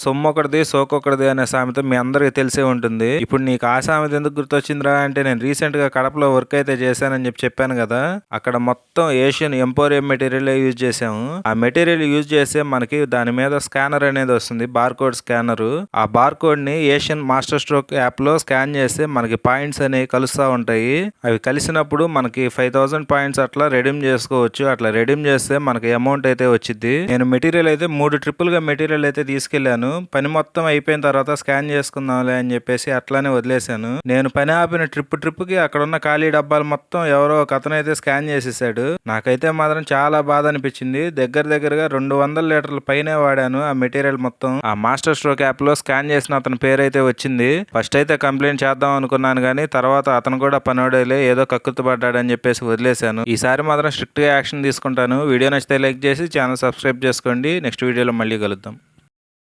సొమ్మొకటిది సోకొకటిది అనే సామెత మీ అందరికి తెలిసే ఉంటుంది. ఇప్పుడు నీకు ఆ సామెత ఎందుకు గుర్తొచ్చిందిరా అంటే, నేను రీసెంట్ గా కడపలో వర్క్ అయితే చేశానని చెప్పాను కదా. అక్కడ మొత్తం ఏషియన్ ఎంపోరియం మెటీరియల్ యూజ్ చేసాము. ఆ మెటీరియల్ యూజ్ చేస్తే మనకి దాని మీద స్కానర్ అనేది వస్తుంది, బార్కోడ్ స్కానర్. ఆ బార్కోడ్ ని ఏషియన్ మాస్టర్ స్ట్రోక్ యాప్ లో స్కాన్ చేస్తే మనకి పాయింట్స్ అనేవి కలుస్తా ఉంటాయి. అవి కలిసినప్పుడు మనకి 5000 పాయింట్స్ అట్లా రెడీమ్ చేసుకోవచ్చు. అట్లా రెడీమ్ చేస్తే మనకి అమౌంట్ అయితే వచ్చింది. నేను మెటీరియల్ అయితే 3 ట్రిప్పులుగా మెటీరియల్ అయితే తీసుకెళ్లాను. పని మొత్తం అయిపోయిన తర్వాత స్కాన్ చేసుకుందాంలే అని చెప్పేసి అట్లానే వదిలేశాను. నేను పని ఆపిన ట్రిప్కి అక్కడ ఉన్న ఖాళీ డబ్బాలు మొత్తం ఎవరో ఒక అతనైతే స్కాన్ చేసేసాడు. నాకైతే మాత్రం చాలా బాధ అనిపించింది. దగ్గరగా 200 లీటర్ల పైనే వాడాను ఆ మెటీరియల్ మొత్తం. ఆ మాస్టర్ స్ట్రోక్ యాప్ లో స్కాన్ చేసిన అతని పేరు అయితే వచ్చింది. ఫస్ట్ అయితే కంప్లైంట్ చేద్దాం అనుకున్నాను కానీ తర్వాత అతను కూడా పనోడేలే, ఏదో కక్కుర్తి పడ్డాడని చెప్పేసి వదిలేశాను. ఈసారి మాత్రం స్ట్రిక్ట్ గా యాక్షన్ తీసుకుంటాను. వీడియో నచ్చితే లైక్ చేసి ఛానల్ సబ్స్క్రైబ్ చేసుకోండి. నెక్స్ట్ వీడియోలో మళ్ళీ కలుద్దాం.